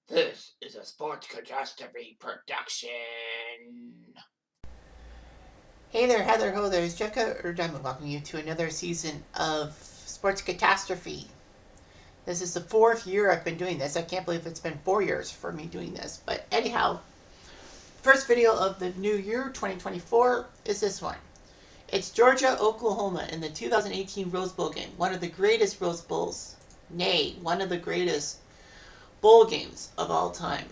This is a Sports Catastrophe production. Hey there, Heather, ho there, it's Jessica Erdem welcoming you to another season of Sports Catastrophe. This is the 4th year I've been doing this. I can't believe it's been 4 years for me doing this. But anyhow, first video of the new year, 2024, is this one. It's Georgia, Oklahoma in the 2018 Rose Bowl game. One of the greatest Rose Bowls, nay, one of the greatest bowl games of all time.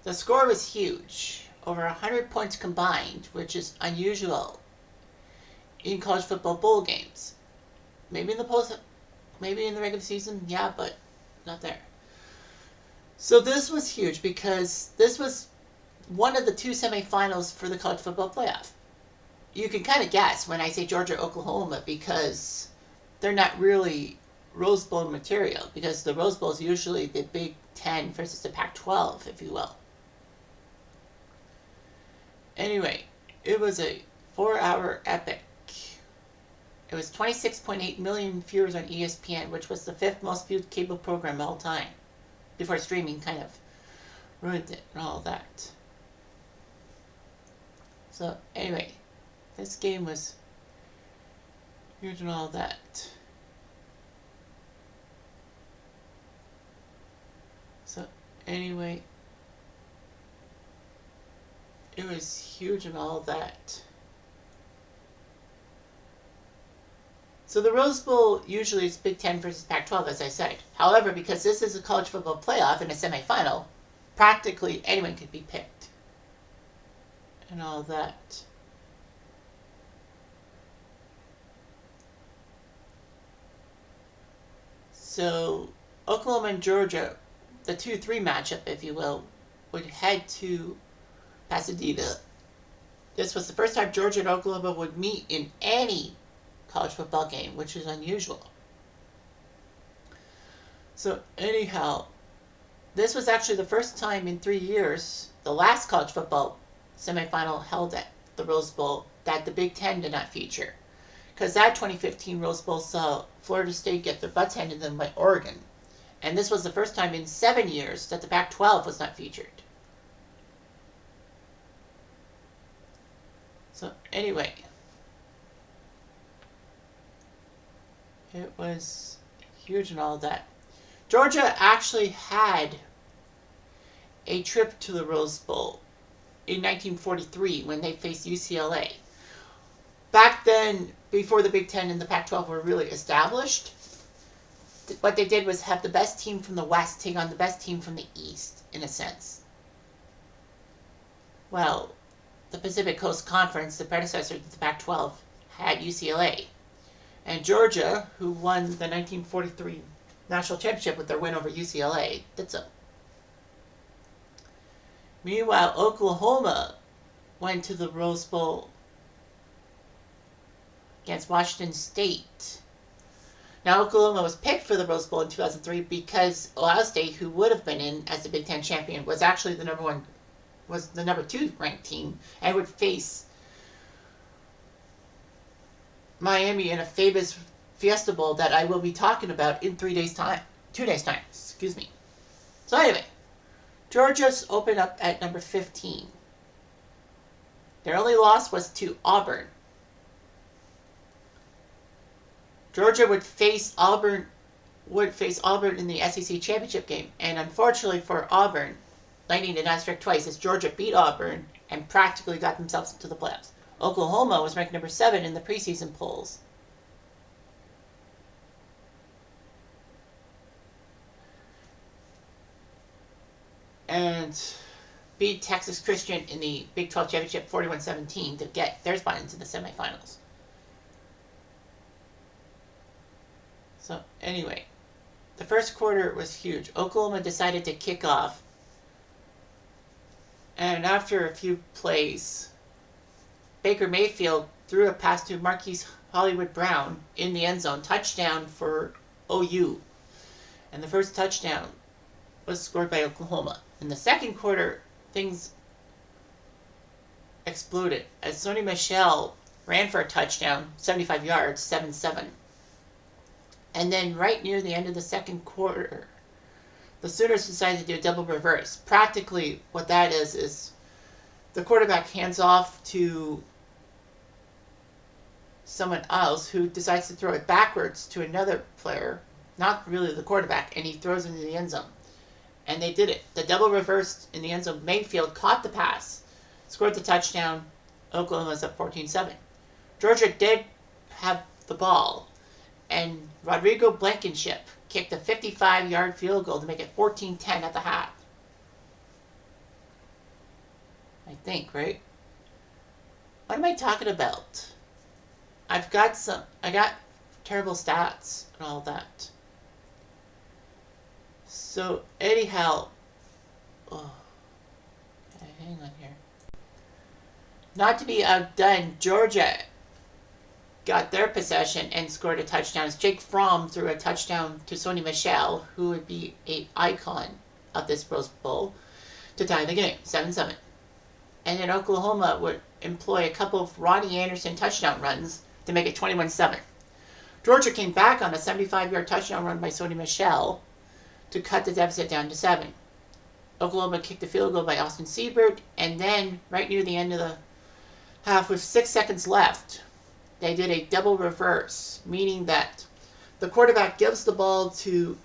The score was huge, over 100 points combined, which is unusual in college football bowl games. Maybe in the regular season, yeah, but not there. So this was huge because this was one of the 2 semifinals for the college football playoff. You can kind of guess when I say Georgia, Oklahoma, because they're not really Rose Bowl material, because the Rose Bowl is usually the Big Ten versus the Pac-12, if you will. Anyway, it was a 4-hour epic. It was 26.8 million viewers on ESPN, which was the 5th most viewed cable program of all time, before streaming kind of ruined it and all that. So anyway, this game was huge and all that. So anyway, it was huge and all that. So the Rose Bowl usually is Big Ten versus Pac-12, as I said. However, because this is a college football playoff and a semifinal, practically anyone could be picked. And all that. So Oklahoma and Georgia, the 2-3 matchup, if you will, would head to Pasadena. This was the first time Georgia and Oklahoma would meet in any college football game, which is unusual. So anyhow, this was actually the first time in 3 years, the last college football semifinal held at the Rose Bowl, that the Big Ten did not feature. Because that 2015 Rose Bowl saw Florida State get their butts handed to them by Oregon. And this was the first time in 7 years that the Pac-12 was not featured. So anyway, it was huge and all that. Georgia actually had a trip to the Rose Bowl in 1943 when they faced UCLA. Back then, before the Big Ten and the Pac-12 were really established, what they did was have the best team from the West take on the best team from the East, in a sense. Well, the Pacific Coast Conference, the predecessor to the Pac-12, had UCLA. And Georgia, who won the 1943 national championship with their win over UCLA, did so. Meanwhile, Oklahoma went to the Rose Bowl against Washington State. Now, Oklahoma was picked for the Rose Bowl in 2003 because Ohio State, who would have been in as the Big Ten champion, was actually the number 2 ranked team and would face Miami in a famous Fiesta Bowl that I will be talking about in 2 days' time. Excuse me. So anyway, Georgia's opened up at number 15. Their only loss was to Auburn. Georgia would face Auburn in the SEC championship game, and unfortunately for Auburn, Lightning did not strike twice as Georgia beat Auburn and practically got themselves into the playoffs. Oklahoma was ranked number 7 in the preseason polls. And beat Texas Christian in the Big 12 championship 41-17 to get their spot into the semifinals. So anyway, the first quarter was huge. Oklahoma decided to kick off. And after a few plays, Baker Mayfield threw a pass to Marquise Hollywood Brown in the end zone. Touchdown for OU. And the first touchdown was scored by Oklahoma. In the second quarter, things exploded as Sony Michel ran for a touchdown, 75 yards, 7-7. And then right near the end of the second quarter, the Sooners decided to do a double reverse. Practically, what that is the quarterback hands off to someone else who decides to throw it backwards to another player, not really the quarterback, and he throws it into the end zone. And they did it. The double reverse in the end zone. Mayfield caught the pass, scored the touchdown. Oklahoma's up 14-7. Georgia did have the ball, and Rodrigo Blankenship kicked a 55-yard field goal to make it 14-10 at the half. I think, right? What am I talking about? I got terrible stats and all that. So, anyhow, hang on here. Not to be outdone, Georgia got their possession and scored a touchdown. Jake Fromm threw a touchdown to Sony Michel, who would be an icon of this Rose Bowl, to tie the game, 7-7. And then Oklahoma would employ a couple of Ronnie Anderson touchdown runs to make it 21-7. Georgia came back on a 75-yard touchdown run by Sony Michel to cut the deficit down to 7. Oklahoma kicked a field goal by Austin Siebert, and then right near the end of the half, with 6 seconds left, they did a double reverse, meaning that the quarterback gives the ball to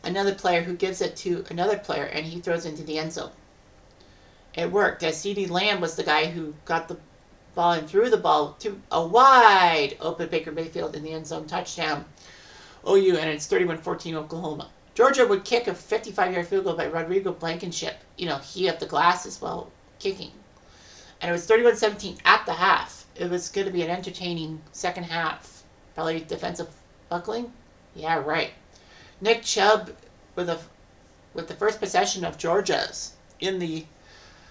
another player who gives it to another player, and he throws into the end zone. It worked, as CeeDee Lamb was the guy who got the ball and threw the ball to a wide open Baker Mayfield in the end zone, touchdown OU, and it's 31-14 Oklahoma. Georgia would kick a 55-yard field goal by Rodrigo Blankenship. He had the glasses while kicking. And it was 31-17 at the half. It was going to be an entertaining second half. Probably defensive buckling? Yeah, right. Nick Chubb, with the first possession of Georgia's in the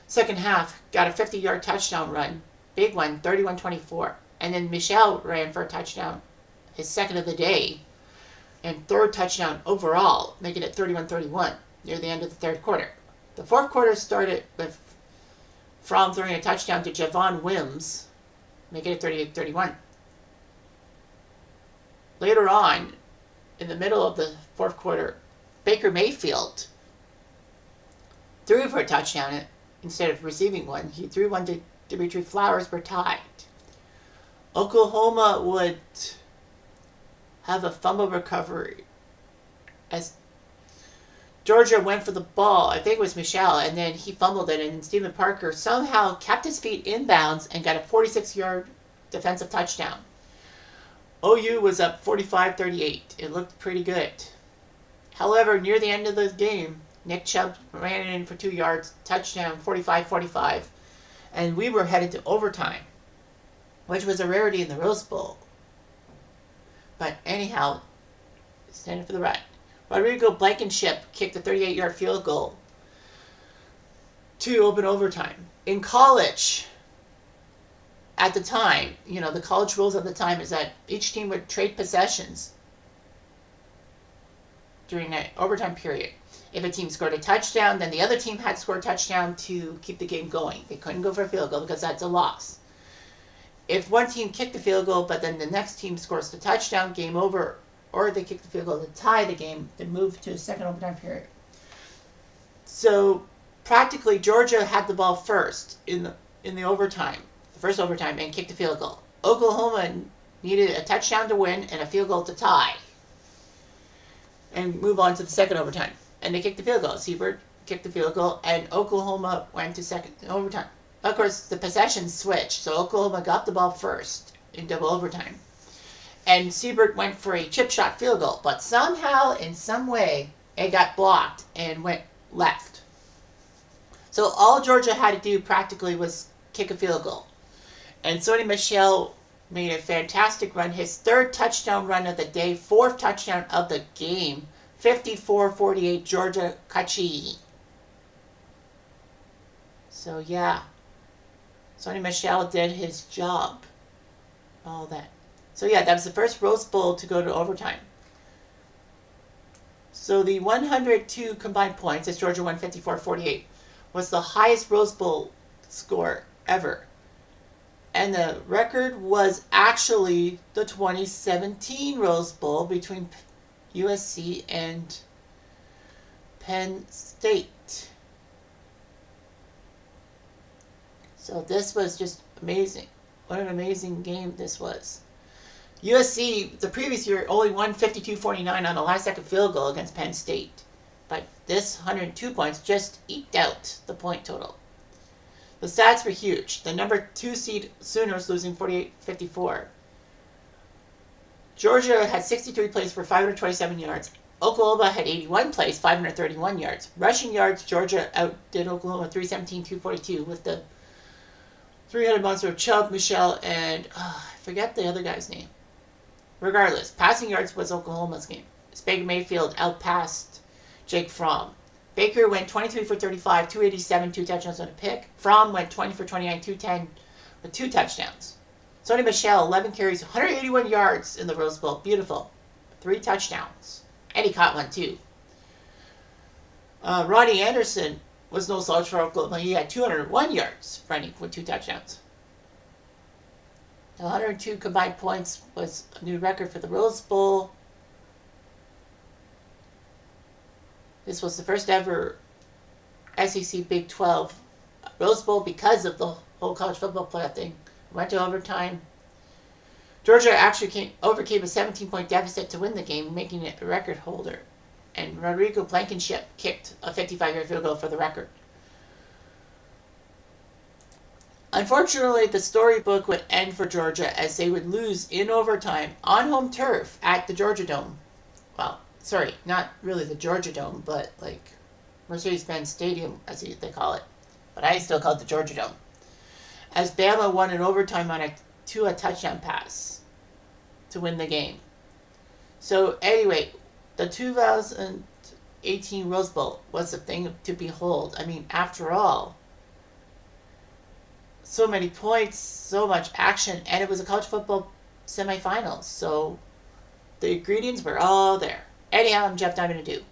second half, got a 50-yard touchdown run. Big one, 31-24. And then Michel ran for a touchdown, his second of the day, and third touchdown overall, making it 31-31 near the end of the third quarter. The fourth quarter started with Fromm throwing a touchdown to Javon Wims, making it 38-31. Later on, in the middle of the fourth quarter, Baker Mayfield threw for a touchdown instead of receiving one. He threw one to Dimitri Flowers for tied. Oklahoma would have a fumble recovery as Georgia went for the ball. I think it was Michel, and then he fumbled it, and Stephen Parker somehow kept his feet inbounds and got a 46-yard defensive touchdown. OU was up 45-38. It looked pretty good. However, near the end of the game, Nick Chubb ran in for 2 yards, touchdown, 45-45, and we were headed to overtime, which was a rarity in the Rose Bowl. But anyhow, standing for the right. Rodrigo Blankenship kicked a 38-yard field goal to open overtime. In college, at the time, the college rules at the time is that each team would trade possessions during that overtime period. If a team scored a touchdown, then the other team had to score a touchdown to keep the game going. They couldn't go for a field goal because that's a loss. If one team kicked the field goal, but then the next team scores the touchdown, game over, or they kick the field goal to tie the game, then move to a second overtime period. So practically, Georgia had the ball first in the overtime, the first overtime, and kicked the field goal. Oklahoma needed a touchdown to win and a field goal to tie, and move on to the second overtime. And they kicked the field goal. Siebert kicked the field goal, and Oklahoma went to second overtime. Of course, the possession switched, so Oklahoma got the ball first in double overtime. And Siebert went for a chip shot field goal, but somehow, in some way, it got blocked and went left. So all Georgia had to do practically was kick a field goal. And Sony Michel made a fantastic run, his third touchdown run of the day, fourth touchdown of the game, 54-48 Georgia Kachi. So yeah, Sony Michel did his job. All that. So yeah, that was the first Rose Bowl to go to overtime. So the 102 combined points, as Georgia won 54-48, was the highest Rose Bowl score ever. And the record was actually the 2017 Rose Bowl between USC and Penn State. So this was just amazing. What an amazing game this was. USC, the previous year, only won 52-49 on a last-second field goal against Penn State. But this 102 points just eked out the point total. The stats were huge. The number 2 seed Sooners losing 48-54. Georgia had 63 plays for 527 yards. Oklahoma had 81 plays, 531 yards. Rushing yards, Georgia outdid Oklahoma 317-242 with the 300 monster of Chubb, Michelle, and I forget the other guy's name. Regardless, passing yards was Oklahoma's game. Baker Mayfield outpassed Jake Fromm. Baker went 23 for 35, 287, 2 touchdowns and a pick. Fromm went 20 for 29, 210 with 2 touchdowns. Sonny Michel, 11 carries, 181 yards in the Rose Bowl. Beautiful. 3 touchdowns. And he caught one too. Ronnie Anderson was no slouch for Oklahoma. He had 201 yards running with 2 touchdowns. The 102 combined points was a new record for the Rose Bowl. This was the first ever SEC Big 12 Rose Bowl because of the whole college football playoff thing. Went to overtime. Georgia actually overcame a 17-point deficit to win the game, making it a record holder. And Rodrigo Blankenship kicked a 55-yard field goal for the record. Unfortunately, the storybook would end for Georgia as they would lose in overtime on home turf at the Georgia Dome. Well, sorry, not really the Georgia Dome, but like Mercedes-Benz Stadium, as they call it. But I still call it the Georgia Dome. As Bama won in overtime on a touchdown pass to win the game. So anyway, the 2018 Rose Bowl was a thing to behold. I mean, after all, so many points, so much action, and it was a college football semifinals. So the ingredients were all there. Anyhow, I'm Jeff Diamond to do.